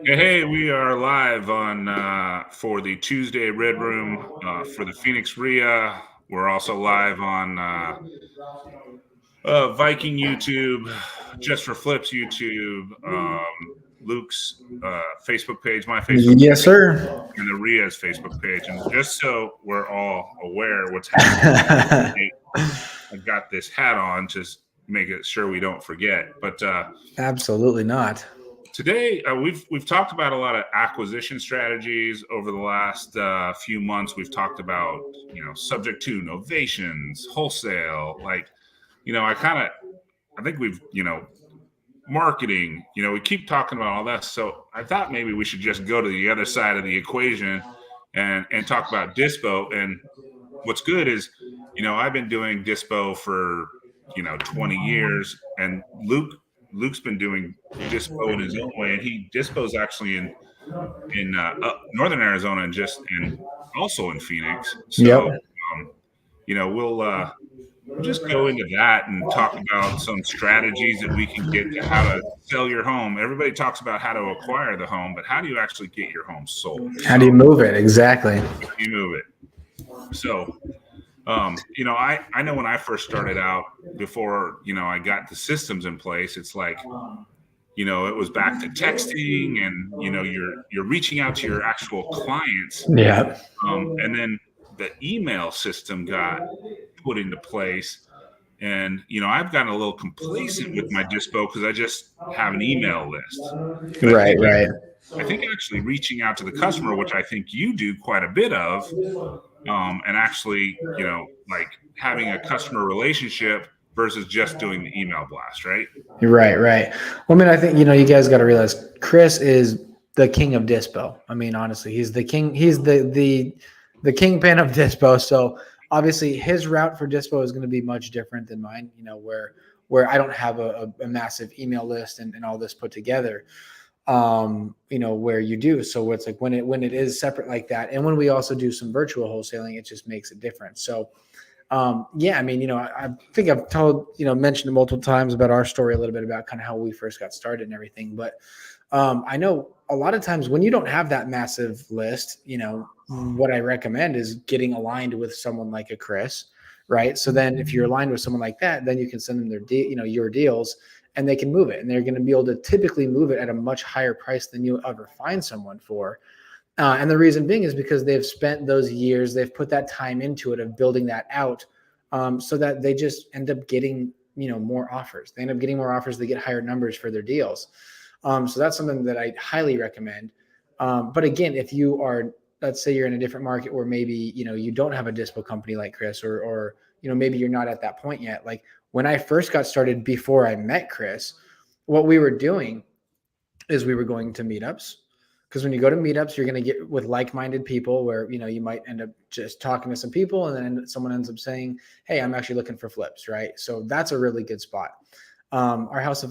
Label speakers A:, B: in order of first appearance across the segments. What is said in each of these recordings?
A: Hey, we are live on for the Tuesday Red Room for the Phoenix RIA. We're also live on Viking YouTube, Just for Flips YouTube, Luke's Facebook page, my Facebook
B: Yes,
A: page,
B: sir.
A: and the RIA's Facebook page. And just so we're all aware what's happening, I've got this hat on to make it sure we don't forget. But
B: Absolutely not.
A: today, we've talked about a lot of acquisition strategies over the last few months. We've talked about subject to novations, wholesale, I think we've marketing. We keep talking about all that. So I thought maybe we should just go to the other side of the equation and talk about Dispo. And what's good is I've been doing Dispo for 20 years, and Luke's been doing Dispo in his own way, and Dispo's actually in northern Arizona and also in Phoenix. So
B: Yep.
A: we'll just go into that and talk about some strategies that we can get to how to sell your home. Everybody talks about how to acquire the home, but how do you actually get your home sold?
B: How do you move it? Exactly.
A: How do you move it? So I know when I first started out, before I got the systems in place, it's like it was back to texting, and you're reaching out to your actual clients,
B: Yeah.
A: and then the email system got put into place, and I've gotten a little complacent with my Dispo because I just have an email list. But
B: Right.
A: I think actually reaching out to the customer, which I think you do quite a bit of, and actually, like having a customer relationship versus just doing the email blast, right?
B: Right. Well, I mean, I think you guys got to realize Chris is the king of Dispo. I mean, honestly, he's the king. He's the kingpin of Dispo. So obviously, his route for Dispo is going to be much different than mine. Where I don't have a massive email list and all this put together. Where you do. So it's like when it is separate like that, and when we also do some virtual wholesaling, it just makes a difference. So yeah, I mean, I think I've mentioned multiple times about our story, a little bit about kind of how we first got started and everything. But I know a lot of times when you don't have that massive list, what I recommend is getting aligned with someone like a Chris, right? So then if you're aligned with someone like that, then you can send them your deals, and they can move it, and they're going to be able to typically move it at a much higher price than you'll ever find someone for. And the reason being is because they've spent those years, they've put that time into it of building that out, so that they just end up getting, more offers. They end up getting more offers. They get higher numbers for their deals. So that's something that I highly recommend. But again, if you are, let's say you're in a different market where maybe, you don't have a Dispo company like Chris, or maybe you're not at that point yet. Like when I first got started before I met Chris, what we were doing is we were going to meetups, because when you go to meetups, you're going to get with like-minded people where, you might end up just talking to some people, and then someone ends up saying, hey, I'm actually looking for flips. Right. So that's a really good spot. Our House of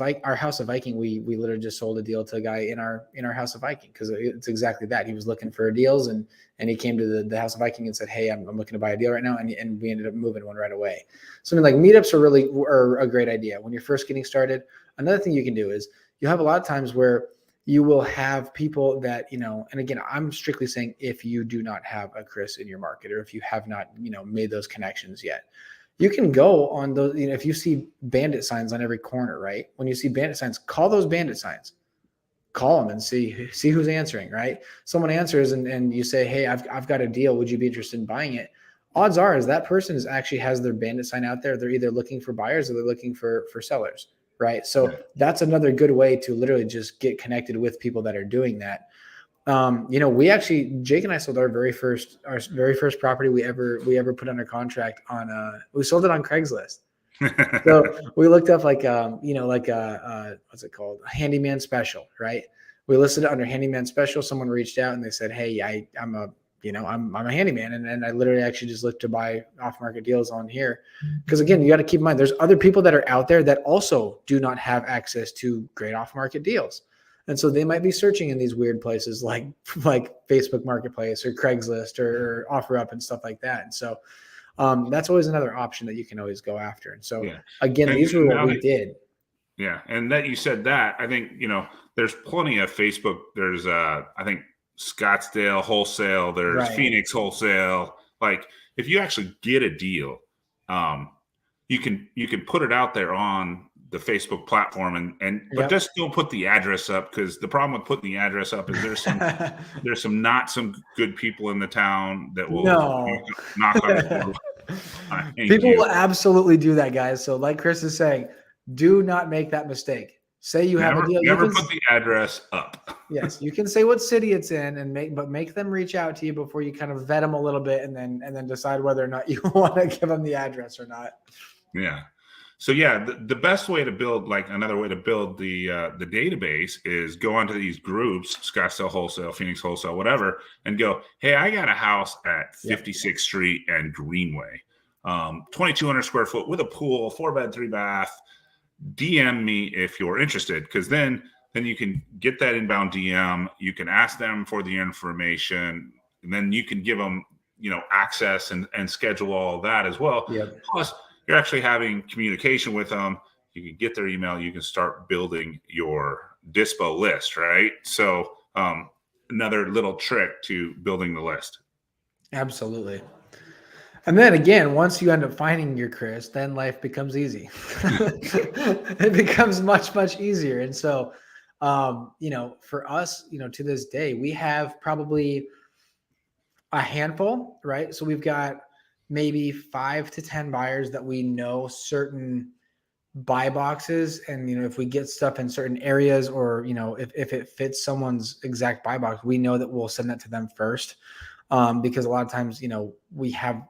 B: Viking, we literally just sold a deal to a guy in our House of Viking, because it's exactly that. He was looking for deals, and he came to the House of Viking and said, hey, I'm looking to buy a deal right now. And we ended up moving one right away. So I mean, like, meetups are a great idea when you're first getting started. Another thing you can do is you have a lot of times where you will have people that, and again, I'm strictly saying if you do not have a Chris in your market, or if you have not, made those connections yet, you can go on those, if you see bandit signs on every corner, right? When you see bandit signs, call those bandit signs, call them and see who's answering, right? Someone answers, and you say, hey, I've got a deal. Would you be interested in buying it? Odds are is that person actually has their bandit sign out there. They're either looking for buyers or they're looking for sellers. Right. So that's another good way to literally just get connected with people that are doing that. We actually, Jake and I sold our very first property we ever put under contract on, we sold it on Craigslist. So we looked up what's it called? Handyman special, right? We listed it under handyman special. Someone reached out and they said, hey, I'm a handyman. And I literally actually just looked to buy off-market deals on here. Because again, you got to keep in mind, there's other people that are out there that also do not have access to great off-market deals. And so they might be searching in these weird places like Facebook Marketplace or Craigslist or OfferUp and stuff like that. And so that's always another option that you can always go after. And so again, these were what we did.
A: Yeah, and that you said that, I think, there's plenty of Facebook. There's I think Scottsdale wholesale, there's
B: Right.
A: Phoenix wholesale. Like if you actually get a deal, um, you can put it out there on the Facebook platform but
B: Yep.
A: just don't put the address up, because the problem with putting the address up is there's some not some good people in the town that will
B: No.
A: knock on your door behind
B: People
A: you.
B: will absolutely do that, guys. So, like Chris is saying, do not make that mistake. Say you have a
A: Never
B: deal. You
A: never
B: can,
A: put the address up.
B: yes, you can say what city it's in, and make them reach out to you before you kind of vet them a little bit, and then decide whether or not you want to give them the address or not.
A: Yeah. So yeah, the best way to build, like another way to build the database is go onto these groups, Scottsdale Wholesale, Phoenix Wholesale, whatever, and go, hey, I got a house at
B: Yep.
A: 56th Street and Greenway, 2,200 square foot with a pool, 4-bed, 3-bath. DM me if you're interested, because then you can get that inbound DM. You can ask them for the information, and then you can give them access and schedule all of that as well.
B: Yep.
A: Plus, you're actually having communication with them. You can get their email. You can start building your Dispo list, right? So another little trick to building the list.
B: Absolutely. And then again, once you end up finding your Chris, then life becomes easy. It becomes much, much easier. And so, for us, to this day, we have probably a handful, right? So we've got maybe 5 to 10 buyers that we know certain buy boxes. And, if we get stuff in certain areas, or, if it fits someone's exact buy box, we know that we'll send that to them first. Because a lot of times, we have,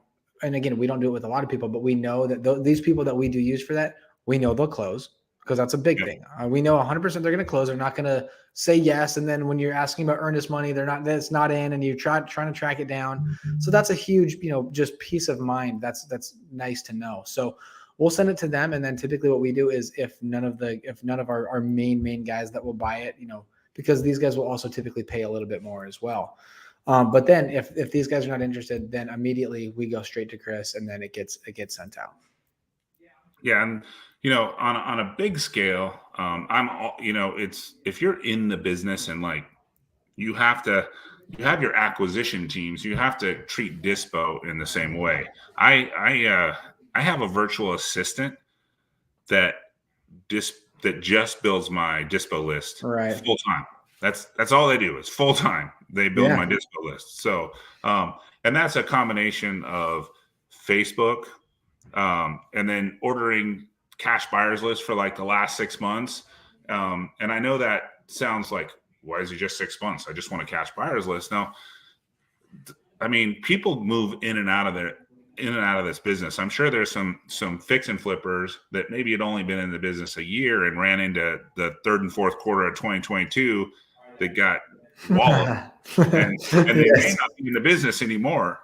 B: and again, we don't do it with a lot of people, but we know that these people that we do use for that, we know they'll close, because that's a big
A: Yep.
B: thing. We know 100% they're going to close. They're not going to say yes. And then when you're asking about earnest money, it's not in, and you're trying to track it down. So that's a huge, just peace of mind. That's nice to know. So we'll send it to them. And then typically what we do is, if none of our main guys that will buy it, because these guys will also typically pay a little bit more as well. But then if these guys are not interested, then immediately we go straight to Chris, and then it gets sent out.
A: Yeah, and on a big scale, it's, if you're in the business and like you have your acquisition teams, you have to treat Dispo in the same way. I have a virtual assistant that just builds my Dispo list
B: Right.
A: full time. That's all they do. It's full time. They build
B: Yeah.
A: my Dispo list. So, and that's a combination of Facebook, and then ordering cash buyers list for like the last 6 months. And I know that sounds like, why is it just 6 months? I just want a cash buyers list. Now, I mean, people move in and out of this business. I'm sure there's some fix and flippers that maybe had only been in the business a year and ran into the third and fourth quarter of 2022 that got walloped, and they
B: Yes.
A: may not be in the business anymore.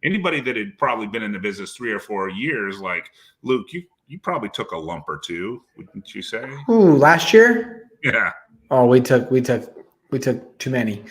A: Anybody that had probably been in the business 3 or 4 years, like Luke, you probably took a lump or two, wouldn't you say?
B: Ooh, last year?
A: Yeah.
B: Oh, we took too many.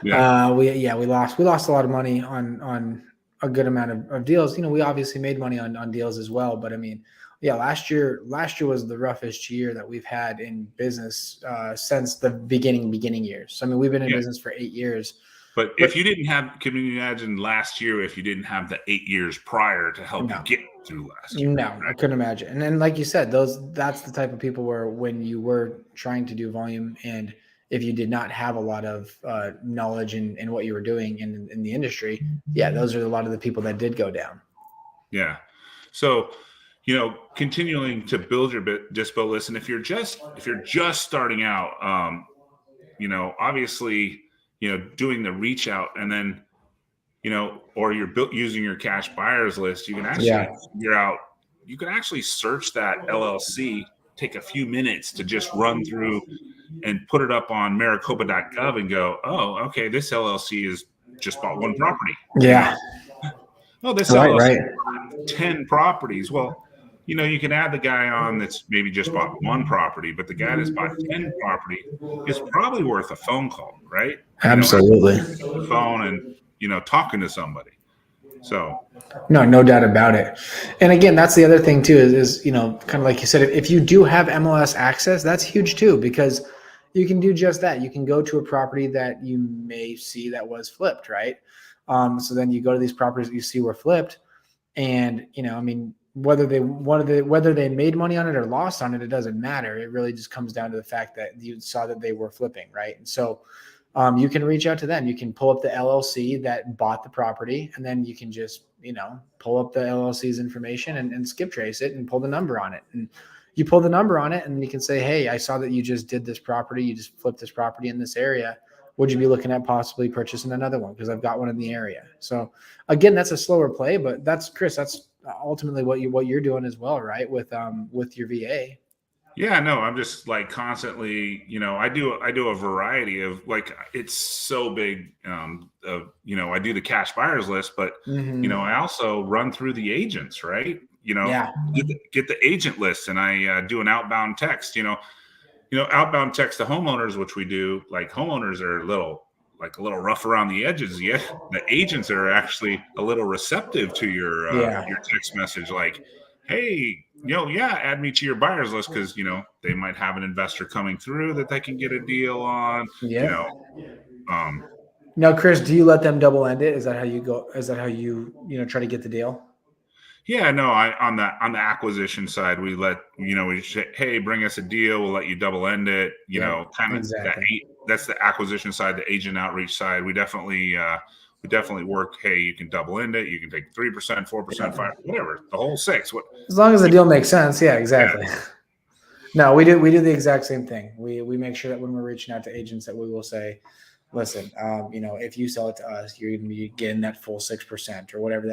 A: Yeah.
B: We lost a lot of money on a good amount of deals. We obviously made money on deals as well, but I mean, yeah, last year was the roughest year that we've had in business since the beginning years. So I mean, we've been in business for 8 years.
A: But if you didn't have, can you imagine last year if you didn't have the 8 years prior to help you get through last year?
B: No, right? I couldn't imagine. And then, like you said, that's the type of people where when you were trying to do volume, and if you did not have a lot of knowledge in what you were doing in the industry, yeah, those are a lot of the people that did go down.
A: Yeah. So, continuing to build your Dispo list, and if you're just starting out, obviously, doing the reach out, and then, or you're using your cash buyers list, you can actually figure out, you can actually search that LLC, take a few minutes to just run through and put it up on Maricopa.gov and go, oh, okay, this LLC is just bought one property.
B: Yeah.
A: Oh, this LLC bought 10 properties. Well, you can add the guy on that's maybe just bought one property, but the guy that's bought 10 property is probably worth a phone call, right?
B: Absolutely.
A: The phone and, talking to somebody. So
B: No doubt about it. And again, that's the other thing too is kind of like you said, if you do have MLS access, that's huge too, because you can do just that. You can go to a property that you may see that was flipped, right? So then you go to these properties that you see were flipped, and I mean, whether they made money on it or lost on it, it doesn't matter. It really just comes down to the fact that you saw that they were flipping, right? And so you can reach out to them. You can pull up the LLC that bought the property, and then you can just pull up the LLC's information and skip trace it and pull the number on it. And you pull the number on it, and you can say, hey, I saw that you just did this property. You just flipped this property in this area. Would you be looking at possibly purchasing another one? Because I've got one in the area. So again, that's a slower play, but that's Chris. That's ultimately what you're doing as well, right? With your VA.
A: yeah, no, I'm just like constantly, I do a variety of, like, it's so big. I do the cash buyers list, but I also run through the agents, right?
B: Yeah.
A: Get the agent list, and I do an outbound text. Outbound text to homeowners, which we do. Like, homeowners are a little rough around the edges. Yeah, the agents are actually a little receptive to your text message. Like, hey, add me to your buyers list, because they might have an investor coming through that they can get a deal on.
B: Yeah.
A: Um,
B: Now, Chris, do you let them double end it? Is that how you go? Is that how you try to get the deal?
A: Yeah, no, on the acquisition side, we let we say, hey, bring us a deal, we'll let you double end it. Kind of
B: exactly.
A: that's the acquisition side. The agent outreach side, we definitely work. Hey, you can double end it. You can take 3%, 4%, 5%, whatever, the whole 6%.
B: As long as the deal makes sense, yeah, exactly. Yeah. No, we do the exact same thing. We make sure that when we're reaching out to agents, that we will say, listen, if you sell it to us, you're going to be getting that full 6% or whatever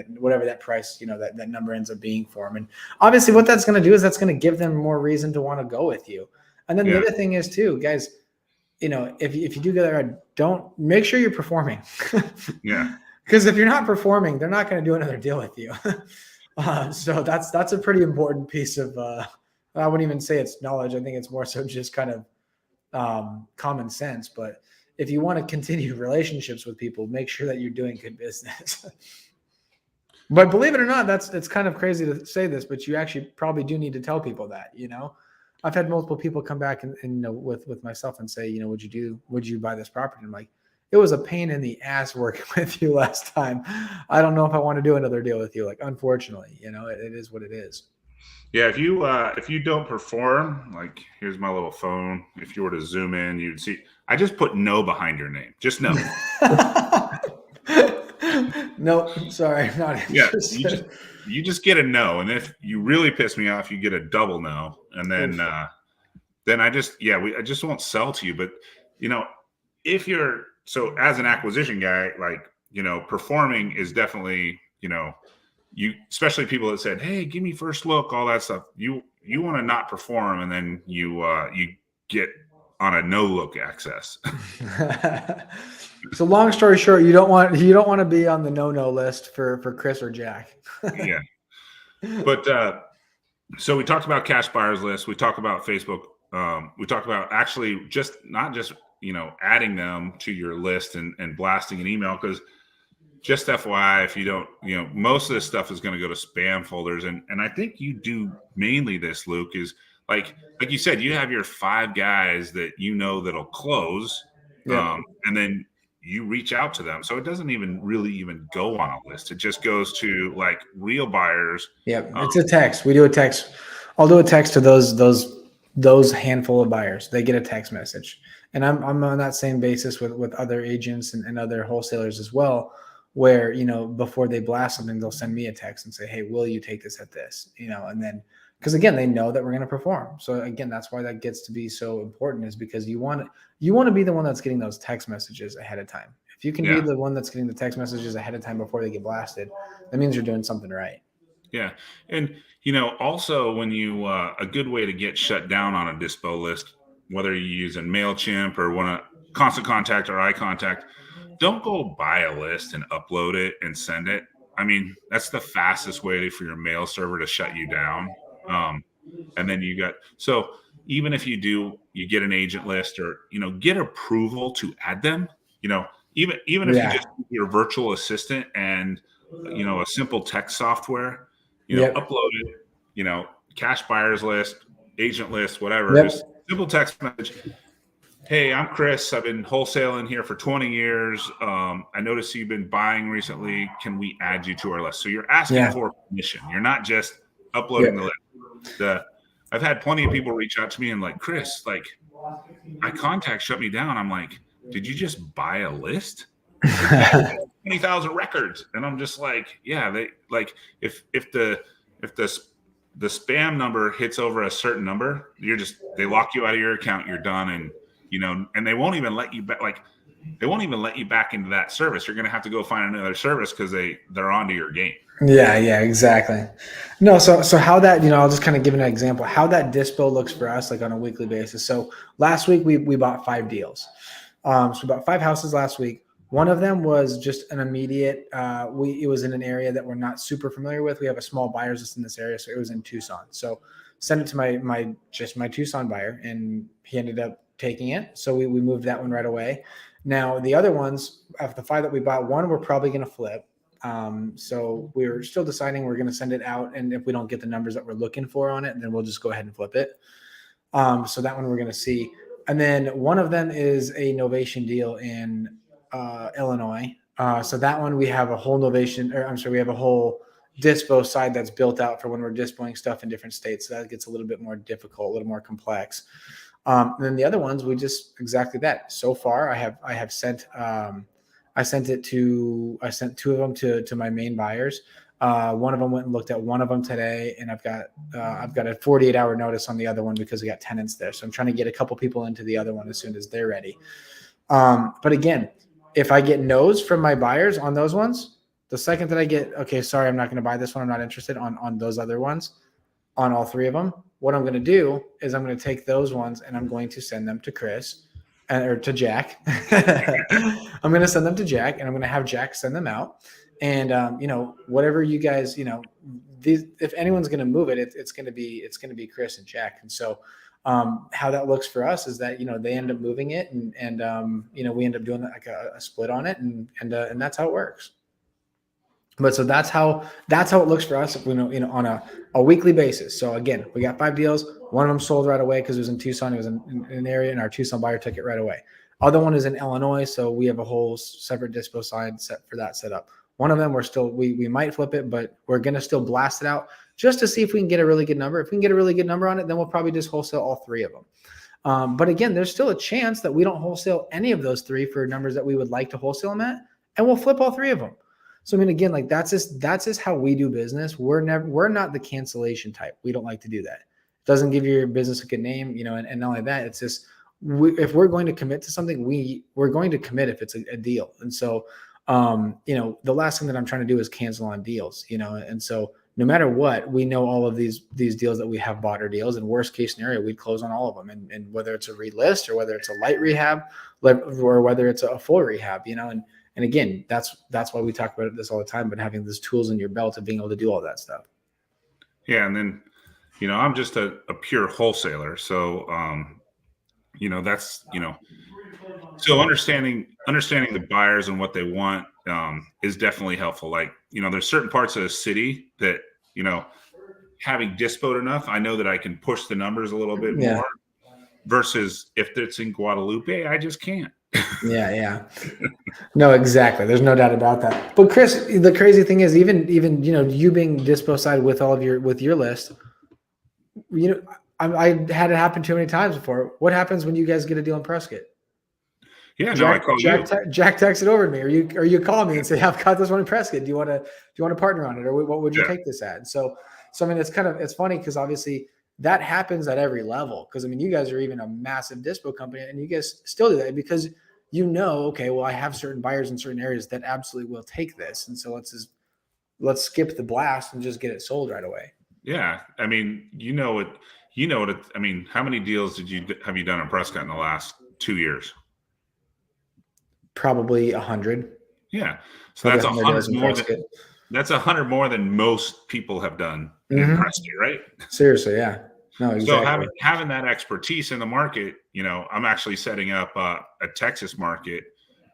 B: that price, that number ends up being for them. And obviously, what that's going to do is that's going to give them more reason to want to go with you. And then the other thing is too, guys, if you do get that right, don't make sure you're performing.
A: Yeah.
B: Because if you're not performing, they're not going to do another deal with you. So that's a pretty important piece of. I wouldn't even say it's knowledge. I think it's more so just kind of common sense. But if you want to continue relationships with people, make sure that you're doing good business. But believe it or not, it's kind of crazy to say this, but you actually probably do need to tell people that. I've had multiple people come back and with myself and say, would you buy this property? I'm like, it was a pain in the ass working with you last time. I don't know if I want to do another deal with you. Like, unfortunately, it is what it is.
A: Yeah, if you don't perform, like, here's my little phone. If you were to zoom in, you'd see I just put no behind your name. Just no.
B: No, sorry, not interested.
A: Yeah, you just get a no, and if you really piss me off, you get a double no, and then I just won't sell to you. But if you're as an acquisition guy, like, performing is definitely you, especially people that said, hey, give me first look, all that stuff. You want to not perform, and then you get on a no look access.
B: So long story short, you don't want to be on the no list for Chris or Jack.
A: Yeah. But so we talked about cash buyers list. We talked about Facebook. We talked about actually not just adding them to your list and blasting an email, because just FYI, if you don't, most of this stuff is going to go to spam folders. And I think you do mainly this, Luke, is like you said, you have your 5 guys that that'll close.
B: Yep.
A: And then you reach out to them. So it doesn't really go on a list. It just goes to like real buyers.
B: Yep. It's a text. We do a text. I'll do a text to those handful of buyers. They get a text message. And I'm on that same basis with other agents and other wholesalers as well, where, before they blast something, they'll send me a text and say, hey, will you take this at this? And then, because again, they know that we're going to perform. So again, that's why that gets to be so important, is because you want to be the one that's getting those text messages ahead of time. If you can be the one that's getting the text messages ahead of time before they get blasted, that means you're doing something right.
A: Yeah. And, also when you, a good way to get shut down on a Dispo list, whether you're using MailChimp or want to Constant Contact or iContact, don't go buy a list and upload it and send it. I mean, that's the fastest way for your mail server to shut you down. And then so even if you get an agent list, or, get approval to add them, even if you just use your virtual assistant and a simple text software,
B: Yep.
A: upload it, cash buyers list, agent list, whatever,
B: Yep.
A: just simple text message. Hey, I'm Chris. I've been wholesaling here for 20 years. I noticed you've been buying recently. Can we add you to our list? So you're asking
B: Yeah.
A: for permission. You're not just uploading the list. I've had plenty of people reach out to me and like, Chris, like my contact shut me down. I'm like, did you just buy a list? Like, yeah, 20,000 records. And I'm just like, yeah, they like if the spam number hits over a certain number, they lock you out of your account, you're done. And and they won't even let you back. Like they won't even let you back into that service. You're going to have to go find another service because they're onto your game.
B: Yeah, exactly. No, so how that, I'll just kind of give an example how that dispo looks for us, like on a weekly basis. So last week we bought 5 deals. So we bought 5 houses last week. One of them was just an immediate. It was in an area that we're not super familiar with. We have a small buyers list in this area, so it was in Tucson. So sent it to my Tucson buyer, and he ended up taking it. So we moved that one right away. Now the other ones, of the 5 that we bought, one we're probably going to flip. So we're still deciding. We're going to send it out, and if we don't get the numbers that we're looking for on it, then we'll just go ahead and flip it. So that one we're going to see. And then one of them is a novation deal in Illinois. So that one we have a whole novation, or I'm sorry, we have a whole dispo side that's built out for when we're dispoing stuff in different states. So that gets a little bit more difficult, a little more complex. And then the other ones, we just exactly that. So far, I have sent I sent 2 of them to my main buyers. One of them went and looked at one of them today, and I've got a 48-hour notice on the other one because we got tenants there. So I'm trying to get a couple people into the other one as soon as they're ready. But again, if I get no's from my buyers on those ones, the second that I get, okay, sorry, I'm not going to buy this one, I'm not interested on those other ones, on all 3 of them, what I'm going to do is I'm going to take those ones and I'm going to send them to Chris or to Jack. I'm going to send them to Jack, and I'm going to have Jack send them out. And whatever you guys, if anyone's going to move it, it's going to be Chris and Jack. And so how that looks for us is that they end up moving it, and we end up doing like a split on it, and that's how it works. But so that's how it looks for us, on a weekly basis. So again, we got 5 deals. One of them sold right away because it was in Tucson. It was in an area, and our Tucson buyer took it right away. Other one is in Illinois, so we have a whole separate dispo side set for that setup. One of them we might flip it, but we're gonna still blast it out just to see if we can get a really good number. If we can get a really good number on it, then we'll probably just wholesale all 3 of them. But again, there's still a chance that we don't wholesale any of those 3 for numbers that we would like to wholesale them at, and we'll flip all 3 of them. So I mean, again, like that's just how we do business. We're not the cancellation type. We don't like to do that. It doesn't give your business a good name, and not only that, it's just if we're going to commit to something, we're going to commit if it's a deal. And so, the last thing that I'm trying to do is cancel on deals, and so no matter what, we know all of these deals that we have bought are deals, and worst case scenario, we'd close on all of them. And whether it's a relist or whether it's a light rehab or whether it's a full rehab, and again, that's why we talk about this all the time, but having these tools in your belt of being able to do all that stuff.
A: Yeah. And then, I'm just a pure wholesaler. So, that's, so understanding the buyers and what they want is definitely helpful. Like, there's certain parts of the city that, having dispoed enough, I know that I can push the numbers a little bit more versus if it's in Guadalupe, I just can't.
B: Yeah. No, exactly. There's no doubt about that. But Chris, the crazy thing is even you being dispo side with all of your list, I had it happen too many times before. What happens when you guys get a deal in Prescott?
A: Yeah, I call you.
B: Jack texted over to me, or you call me and say, "I've got this one in Prescott. Do you want to partner on it, or what would you take this at?" So I mean, it's funny because obviously that happens at every level. Because I mean, you guys are even a massive dispo company, and you guys still do that because okay, well, I have certain buyers in certain areas that absolutely will take this, and so let's skip the blast and just get it sold right away.
A: Yeah, I mean, I mean, how many deals have you done in Prescott in the last 2 years?
B: Probably 100.
A: Yeah, so that's 100 more than that's 100 more than most people have done in Prescott, right?
B: Seriously, yeah. No, exactly.
A: So having that expertise in the market, I'm actually setting up a Texas market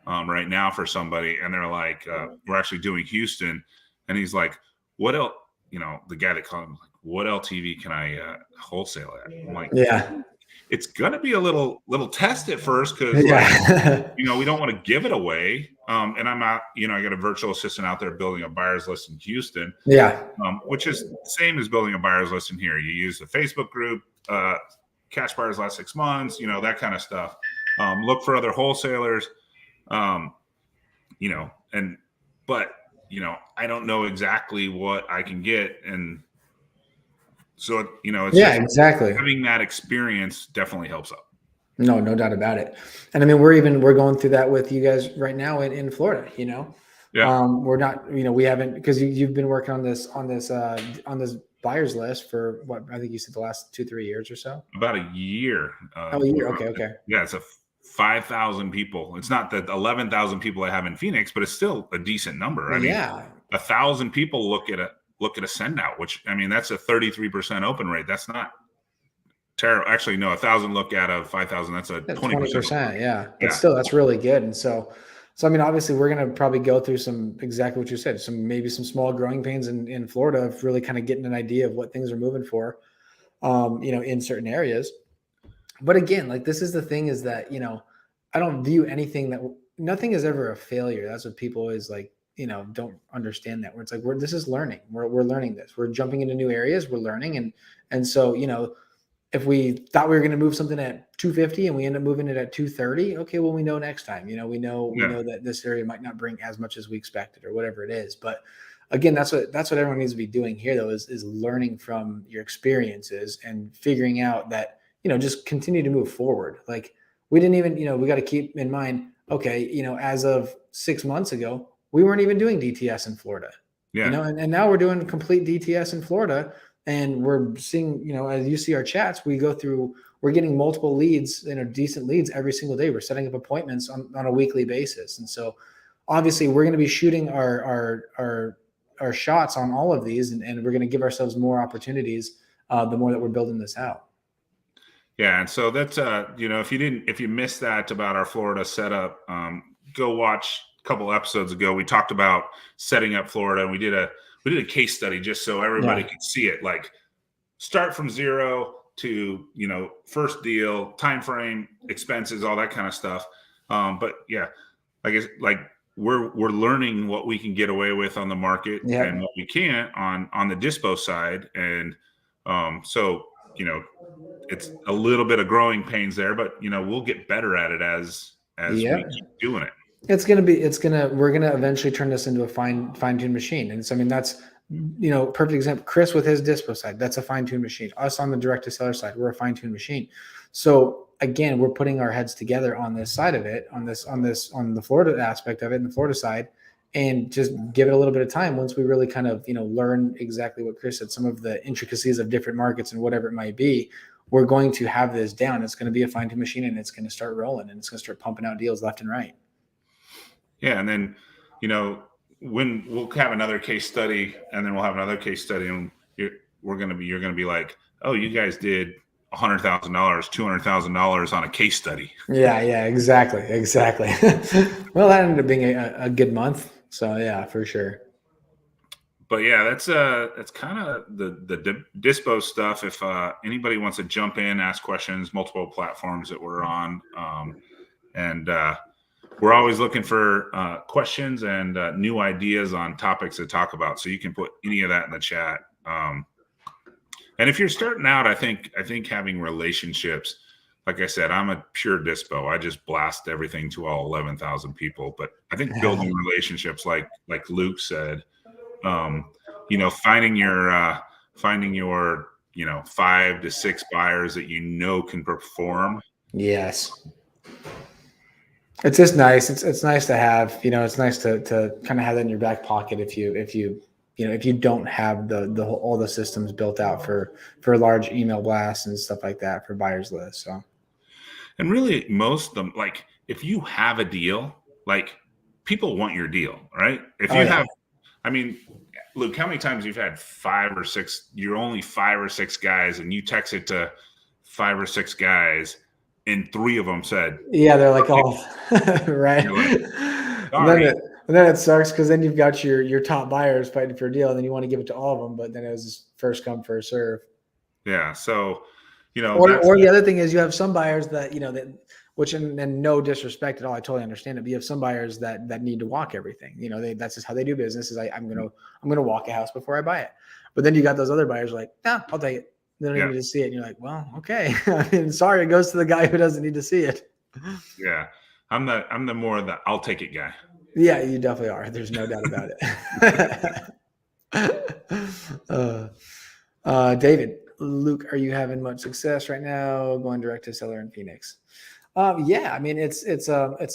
A: right now for somebody, and they're like, we're actually doing Houston, and he's like, what else? You know, the guy that called him, like, what LTV can I wholesale at? I'm like,
B: Yeah.
A: it's gonna be a little test at first, because like,
B: Yeah.
A: you know, we don't want to give it away. And I'm not, you know, I got a virtual assistant out there building a buyer's list in Houston,
B: Yeah.
A: which is the same as building a buyer's list in here. You use the Facebook group, cash buyers last 6 months, you know, that kind of stuff. Look for other wholesalers, you know, but you know, I don't know exactly what I can get, and so you know, it's just
B: exactly.
A: having that experience definitely helps out.
B: No doubt about it. And I mean, we're going through that with you guys right now in Florida, you know.
A: Yeah.
B: We're not, you know, we haven't, because you've been working on this buyer's list for what I think you said the last 2-3 years or so.
A: About a year.
B: A year. Okay.
A: Yeah, it's a 5,000 people. It's not the 11,000 people I have in Phoenix, but it's still a decent number. I mean, 1,000 people look at a send out, which, I mean, that's a 33% open rate. That's not terrible. Actually, no, 1,000 look at a 5,000. That's a 20%.
B: Yeah, but still, that's really good. And so I mean, obviously, we're going to probably go through some, exactly what you said, maybe some small growing pains in Florida of really kind of getting an idea of what things are moving for, you know, in certain areas. But again, like, this is the thing, is that, you know, I don't view nothing is ever a failure. That's what people always, like, you know, don't understand that, where it's like, this is learning. We're learning this. We're jumping into new areas. We're learning. And so, you know, if we thought we were going to move something at 250 and we end up moving it at 230, okay, well, we know next time, you know, we know that this area might not bring as much as we expected or whatever it is. But again, that's what everyone needs to be doing here, though, is learning from your experiences and figuring out that, you know, just continue to move forward. Like, we didn't even, you know, we got to keep in mind, okay, you know, as of 6 months ago, we weren't even doing DTS in Florida, you know, and now we're doing complete DTS in Florida. And we're seeing, you know, as you see our chats, we're getting multiple leads, you know, decent leads every single day. We're setting up appointments on a weekly basis. And so obviously we're going to be shooting our shots on all of these, and we're going to give ourselves more opportunities the more that we're building this out.
A: Yeah. And so that's, you know, if you missed that about our Florida setup, go watch a couple episodes ago. We talked about setting up Florida, and we did a case study just so everybody could see it. Like, start from zero to, you know, first deal, time frame, expenses, all that kind of stuff. But yeah, I guess, like, we're learning what we can get away with on the market and what we can't on the Dispo side. And so, you know, it's a little bit of growing pains there, but, you know, we'll get better at it as we keep doing it.
B: We're going to eventually turn this into a fine-tuned machine. And so, I mean, that's, you know, perfect example. Chris with his Dispo side, that's a fine-tuned machine. Us on the direct to seller side, we're a fine-tuned machine. So again, we're putting our heads together on this side of it, on the Florida aspect of it, and the Florida side, and just give it a little bit of time. Once we really kind of, you know, learn exactly what Chris said, some of the intricacies of different markets and whatever it might be, we're going to have this down. It's going to be a fine-tuned machine, and it's going to start rolling, and it's going to start pumping out deals left and right.
A: Yeah. And then, you know, when we'll have another case study, and then we'll have another case study, and you're going to be like, oh, you guys did $100,000, $200,000 on a case study.
B: Yeah, exactly. Well, that ended up being a good month. So yeah, for sure.
A: But yeah, that's kind of the Dispo stuff. If anybody wants to jump in, ask questions, multiple platforms that we're on, and we're always looking for questions and new ideas on topics to talk about. So you can put any of that in the chat. And if you're starting out, I think having relationships, like I said, I'm a pure Dispo. I just blast everything to all 11,000 people. But I think building relationships, like Luke said, you know, finding your you know, 5 to 6 buyers that you know can perform.
B: Yes. It's just nice. It's nice to have, you know, it's nice to kind of have that in your back pocket if you don't have all the systems built out for large email blasts and stuff like that for buyers lists. So,
A: and really most of them, like, if you have a deal, like, people want your deal, right? If you have, I mean, Luke, how many times you've had 5 or 6, you're only 5 or 6 guys, and you text it to 5 or 6 guys, and 3 of them said,
B: yeah, they're like, oh, right.
A: Like,
B: And then it sucks because then you've got your top buyers fighting for a deal, and then you want to give it to all of them, but then it was just first come, first serve.
A: Yeah. So, that's
B: Or the other thing is you have some buyers that that which and no disrespect at all, I totally understand it. But you have some buyers that need to walk everything. That's just how they do business. Is I'm gonna walk a house before I buy it. But then you got those other buyers like, nah, I'll take it. They don't even
A: yeah,
B: need to see it. And you're like, well, okay. I mean, sorry, it goes to the guy who doesn't need to see it.
A: yeah. I'm the more of the I'll take it guy.
B: Yeah, you definitely are. There's no doubt about it. David, Luke, are you having much success right now going direct to seller in Phoenix? Yeah, I mean it's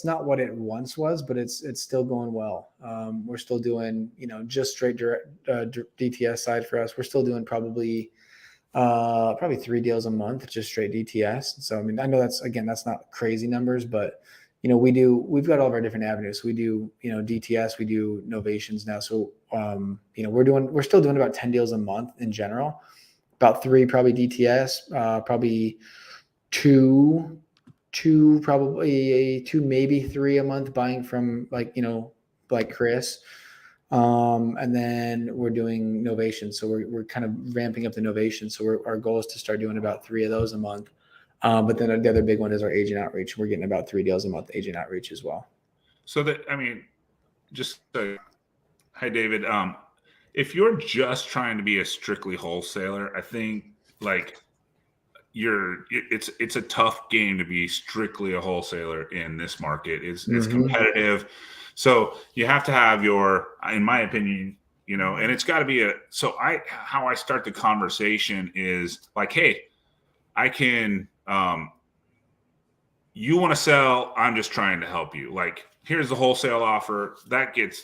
B: not what it once was, but it's still going well. We're still doing just straight direct DTS side for us. We're still doing probably 3 deals a month, just straight DTS. So I mean I know that's not crazy numbers, but we've got all of our different avenues. We do DTS, we do novations now. So we're still doing about 10 deals a month in general. About 3 probably DTS, probably two probably 2 maybe 3 a month buying from like Chris. And then we're doing novation. So we're kind of ramping up the novation. So our goal is to start doing about 3 of those a month. But then the other big one is our agent outreach. We're getting about 3 deals a month agent outreach as well.
A: So hi David. If you're just trying to be a strictly wholesaler, I think like it's a tough game to be strictly a wholesaler in this market. It's competitive. So you have to have in my opinion, and it's got to be how I start the conversation is like, hey, I can, you want to sell, I'm just trying to help you. Like, here's the wholesale offer that gets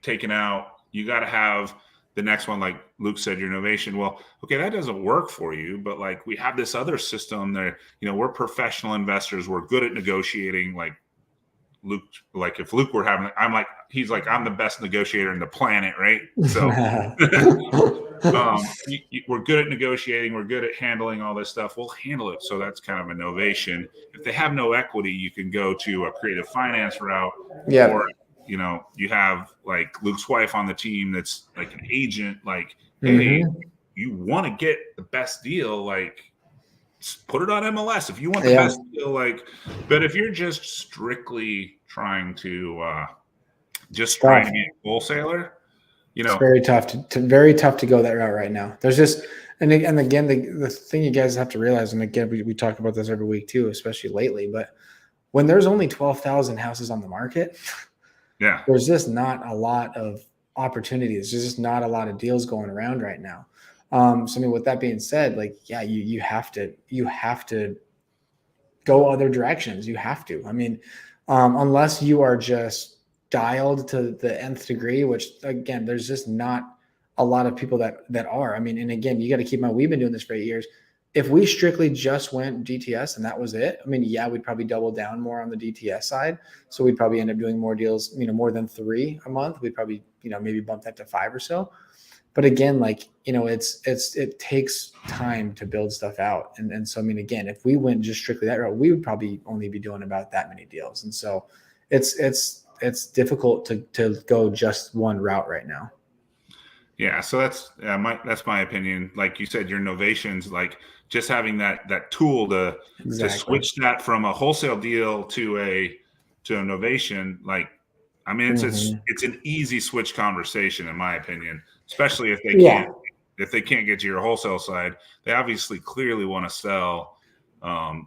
A: taken out. You got to have the next one, like Luke said, your innovation. Well, okay, that doesn't work for you, but like we have this other system there. We're professional investors. We're good at negotiating. Like Luke, like if Luke were having, he's like, I'm the best negotiator in the planet, right? So we're good at negotiating. We're good at handling all this stuff. We'll handle it. So that's kind of an innovation. If they have no equity, you can go to a creative finance route.
B: Yeah.
A: Or you have like Luke's wife on the team that's like an agent, like, hey, you want to get the best deal, like put it on MLS if you want the best deal, like, but if you're just strictly trying to be a wholesaler, it's
B: very tough very tough to go that route right now. There's just and again the thing you guys have to realize, and again we talk about this every week too, especially lately, but when there's only 12,000 houses on the market, there's just not a lot of opportunities. There's just not a lot of deals going around right now. So I mean, with that being said, like, yeah, you have to go other directions. You have to. I mean, unless you are just dialed to the nth degree, which again, there's just not a lot of people that are. I mean, and again, you got to keep in mind, we've been doing this for 8 years. If we strictly just went DTS and that was it, I mean, yeah, we'd probably double down more on the DTS side. So we'd probably end up doing more deals, more than 3 a month. We'd probably, maybe bump that to 5 or so. But again, like, it takes time to build stuff out. And so, I mean, again, if we went just strictly that route, we would probably only be doing about that many deals. And so it's difficult to go just one route right now.
A: Yeah. So that's my opinion. Like you said, your novations, like just having that tool to switch that from a wholesale deal to a novation, like, I mean, it's an easy switch conversation, in my opinion, especially if they can't get to your wholesale side. They obviously clearly want to sell.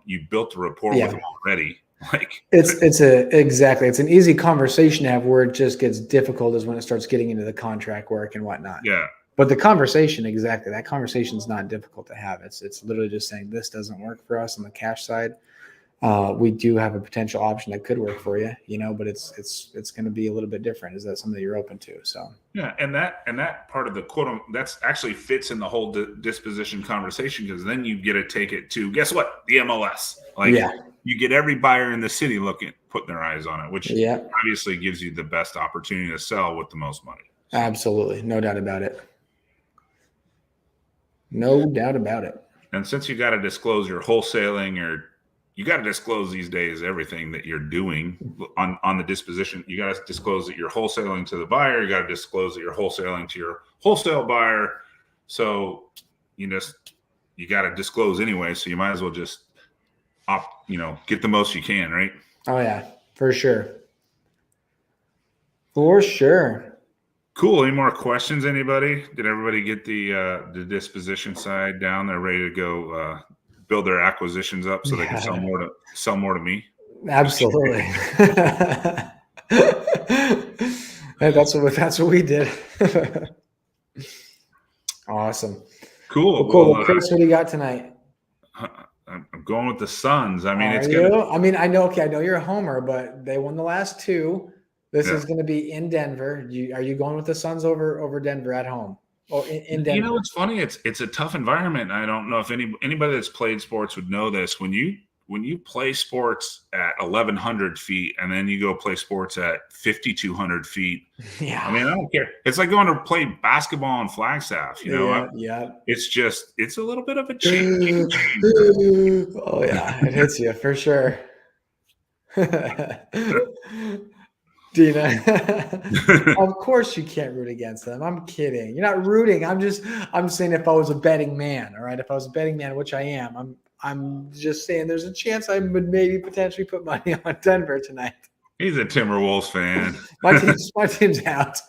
A: You built a rapport with them already. Like
B: it's an easy conversation to have. Where it just gets difficult is when it starts getting into the contract work and whatnot.
A: Yeah.
B: But the conversation, that conversation is not difficult to have. It's literally just saying, this doesn't work for us on the cash side. We do have a potential option that could work for you, but it's going to be a little bit different. Is that something that you're open to? So
A: yeah, and that part of the quote that's actually fits in the whole disposition conversation, because then you get to take it to, guess what, the MLS. Like, you get every buyer in the city putting their eyes on it, which obviously gives you the best opportunity to sell with the most money.
B: So. Absolutely, no doubt about it. No doubt about it.
A: And since you got to disclose your wholesaling or you got to disclose these days everything that you're doing on the disposition. You got to disclose that you're wholesaling to the buyer. You got to disclose that you're wholesaling to your wholesale buyer. So you got to disclose anyway. So you might as well just get the most you can, right?
B: Oh yeah, for sure. For sure.
A: Cool. Any more questions, anybody? Did everybody get the disposition side down? They're ready to go build their acquisitions up so they can sell more to me?
B: Absolutely. Hey, that's what we did. Awesome.
A: Cool.
B: Well, cool. Well, Chris, what do you got tonight?
A: I'm going with the Suns. I mean,
B: I know you're a homer, but they won the last two. This is going to be in Denver. Are you going with the Suns over Denver at home? Or in Denver?
A: You know, it's funny. It's a tough environment. I don't know if anybody that's played sports would know this. When you play sports at 1,100 feet and then you go play sports at 5,200 feet.
B: Yeah.
A: I mean, I don't care. It's like going to play basketball in Flagstaff.
B: Yeah.
A: It's a little bit of a change.
B: Oh yeah, it hits you for sure. Dina, of course you can't root against them. I'm kidding. You're not rooting. I'm saying if I was a betting man, all right. If I was a betting man, which I am, I'm just saying there's a chance I would maybe potentially put money on Denver tonight.
A: He's a Timberwolves fan.
B: My team's out.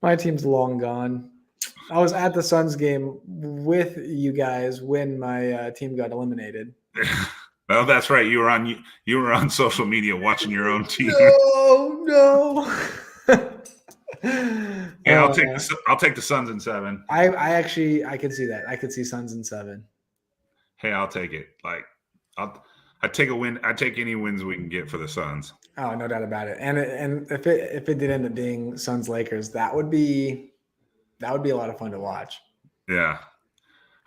B: My team's long gone. I was at the Suns game with you guys when my team got eliminated.
A: Well, that's right. You were on social media watching your own team.
B: No.
A: Yeah, I'll take the Suns in 7.
B: I could see that. I could see Suns in 7.
A: Hey, I'll take it. Like I take a win. I take any wins we can get for the Suns.
B: Oh, no doubt about it. And if it did end up being Suns Lakers, that would be a lot of fun to watch.
A: Yeah,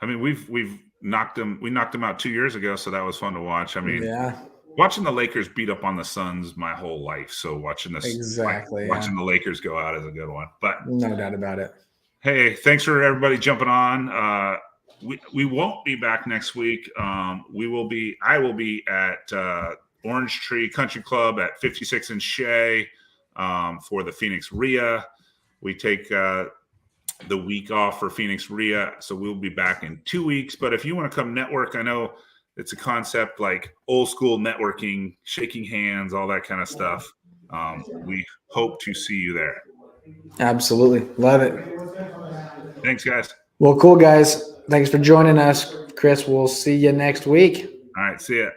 A: I mean we've knocked them. We knocked them out 2 years ago, so that was fun to watch. I mean,
B: yeah.
A: Watching the Lakers beat up on the Suns my whole life, so watching the Lakers go out is a good one. But
B: no doubt about it.
A: Hey, thanks for everybody jumping on. We won't be back next week. I will be at Orange Tree Country Club at 56 and Shea for the Phoenix RIA. We take the week off for Phoenix RIA, so we'll be back in 2 weeks. But if you want to come network, I know it's a concept like old school networking, shaking hands, all that kind of stuff. We hope to see you there.
B: Absolutely. Love it.
A: Thanks, guys.
B: Well, cool, guys. Thanks for joining us. Chris, we'll see you next week.
A: All right. See ya.